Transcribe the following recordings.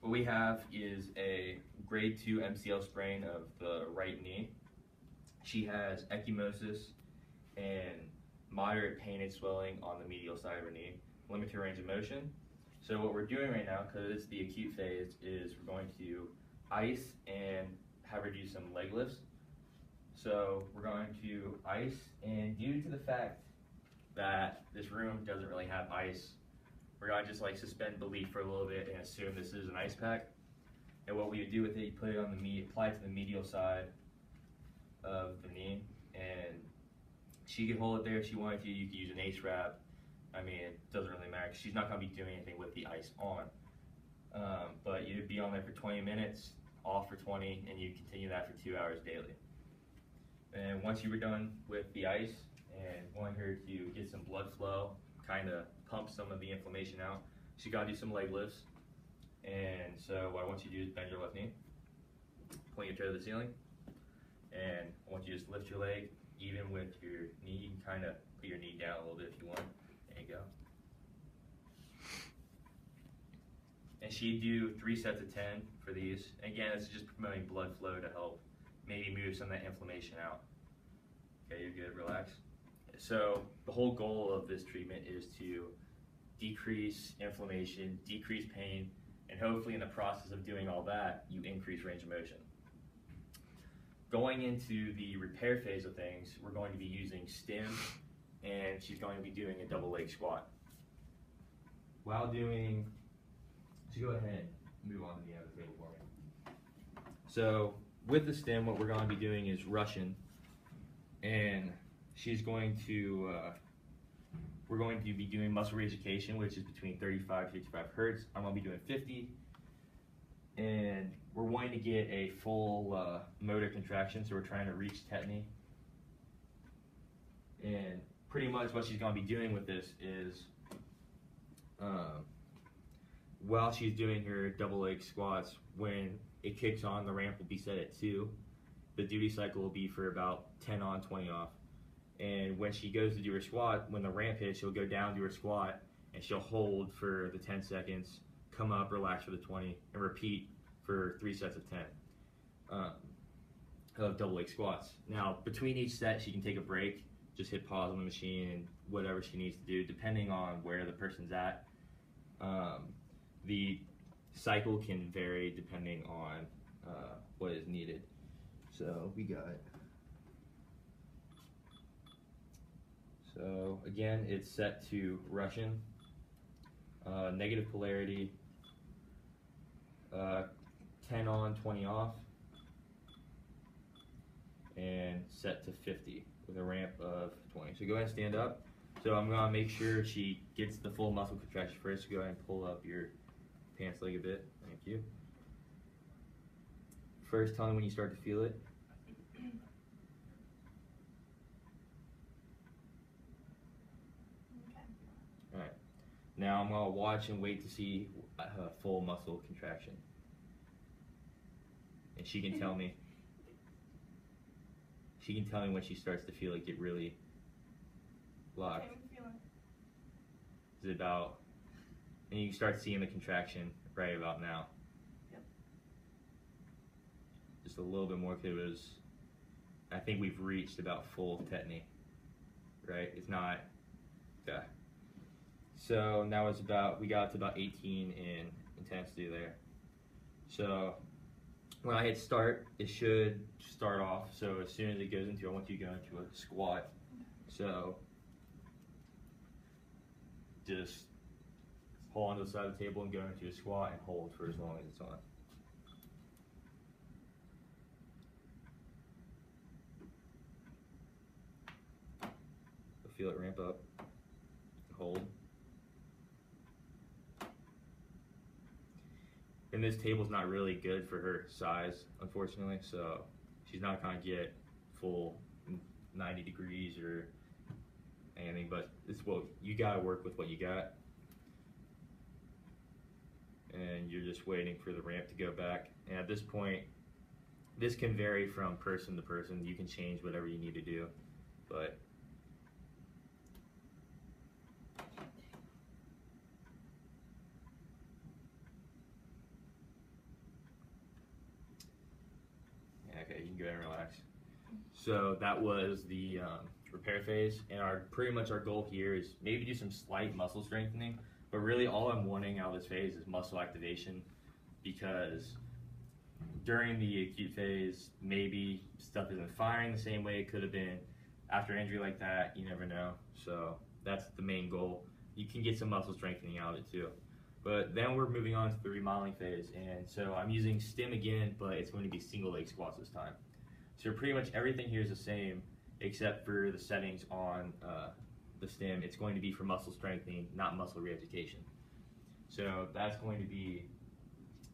What we have is a grade 2 MCL sprain of the right knee. She has ecchymosis and moderate pain and swelling on the medial side of her knee, limited range of motion. So what we're doing right now, because it's the acute phase, is we're going to ice and have her do some leg lifts. So we're going to ice, and due to the fact that this room doesn't really have ice, we're going to just like suspend belief for a little bit and assume this is an ice pack. And what we would do with it, you put it on the apply it to the medial side of the knee, and she could hold it there if she wanted to. You could use an ace wrap. I mean, it doesn't really matter. She's not going to be doing anything with the ice on. But you'd be on there for 20 minutes, off for 20, and you continue that for 2 hours daily. And once you were done with the ice and wanting her to get some blood flow, kind of pump some of the inflammation out, she got to do some leg lifts. And so what I want you to do is bend your left knee, point your toe to the ceiling, and I want you to just lift your leg even with your knee. You can kind of put your knee down a little bit if you want. There you go. And she'd do 3 sets of 10 for these. Again, it's just promoting blood flow to help maybe move some of that inflammation out. Okay, you're good, relax. So the whole goal of this treatment is to decrease inflammation, decrease pain, and hopefully in the process of doing all that, you increase range of motion. Going into the repair phase of things, we're going to be using stim, and she's going to be doing a double leg squat. While doing, so go ahead and move on to the other table for me. So with the stim, what we're going to be doing is Russian, and she's going to, we're going to be doing muscle re-education, which is between 35 to 55 hertz. I'm going to be doing 50, and we're wanting to get a full motor contraction, so we're trying to reach tetany. And pretty much what she's going to be doing with this is, while she's doing her double leg squats, when it kicks on, the ramp will be set at 2. The duty cycle will be for about 10 on, 20 off. And when she goes to do her squat, when the ramp hits, she'll go down, do her squat, and she'll hold for the 10 seconds, come up, relax for the 20, and repeat for 3 sets of 10 of double leg squats. Now, between each set, she can take a break, just hit pause on the machine, and whatever she needs to do, depending on where the person's at. The cycle can vary depending on what is needed. So we got, so again, it's set to Russian, negative polarity, 10 on, 20 off, and set to 50 with a ramp of 20. So go ahead and stand up. So I'm gonna make sure she gets the full muscle contraction first. So go ahead and pull up your pants leg a bit. Thank you. First, tell me when you start to feel it. All right. Now I'm gonna watch and wait to see a full muscle contraction, and she can tell me. She can tell me when she starts to feel it get really locked. Okay, I'm feeling. Is it about, and you start seeing the contraction right about now. Yep. Just a little bit more, because it was, I think we've reached about full tetany, right? It's not, yeah. So now it's about, we got to about 18 in intensity there. So when I hit start, it should start off. So as soon as it goes into, I want you to go into a squat. So just hold onto the side of the table and go into a squat and hold for as long as it's on. So feel it ramp up, hold. And this table's not really good for her size, unfortunately, so she's not gonna get full 90 degrees or anything, but it's, well, you gotta work with what you got. And you're just waiting for the ramp to go back. And at this point, this can vary from person to person. You can change whatever you need to do, but Okay, you can go ahead and relax. So that was the repair phase, and pretty much our goal here is maybe do some slight muscle strengthening, but really all I'm wanting out of this phase is muscle activation, because during the acute phase, maybe stuff isn't firing the same way it could have been. After an injury like that, you never know. So that's the main goal. You can get some muscle strengthening out of it too. But then we're moving on to the remodeling phase, and so I'm using stim again, but it's going to be single leg squats this time. So pretty much everything here is the same, except for the settings on the stim. It's going to be for muscle strengthening, not muscle re-education. So that's going to be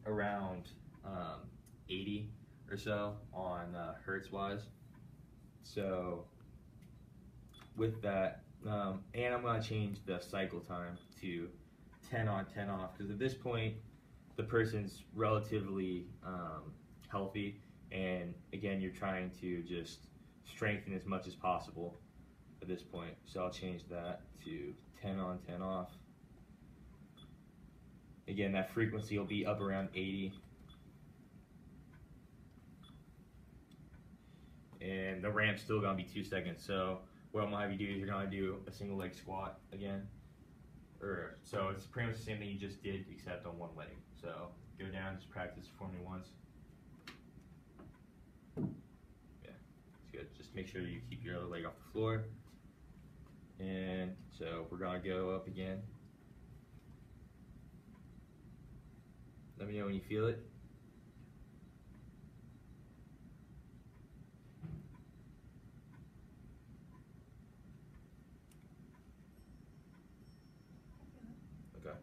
around 80 or so on hertz wise. So with that, and I'm going to change the cycle time to 10 on, 10 off, because at this point the person's relatively healthy, and again you're trying to just strengthen as much as possible at this point. So I'll change that to 10 on, 10 off. Again, that frequency will be up around 80, and the ramp's still going to be 2 seconds. So what I'm going to have you do is you're going to do a single leg squat again. So it's pretty much the same thing you just did, except on one leg. So go down, just practice for me once. Yeah, it's good. Just make sure you keep your other leg off the floor. And so we're gonna go up again. Let me know when you feel it. Okay.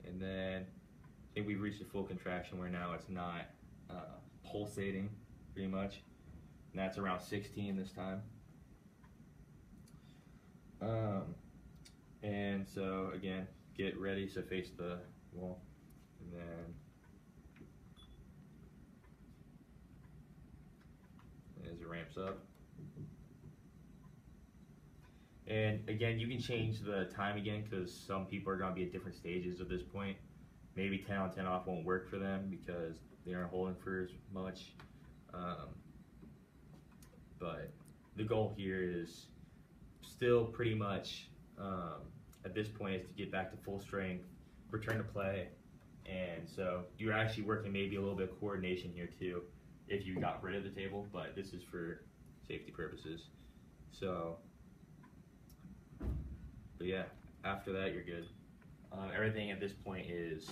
And then I think we've reached a full contraction where now it's not pulsating pretty much. And that's around 16 this time. And so again, get ready, so face the wall. And then as it ramps up. And again, you can change the time again, because some people are going to be at different stages at this point. Maybe 10 on, 10 off won't work for them because they aren't holding for as much. But the goal here is still pretty much, at this point, is to get back to full strength, return to play. And so you're actually working maybe a little bit of coordination here too, if you got rid of the table, but this is for safety purposes. So, but yeah, after that you're good. Everything at this point is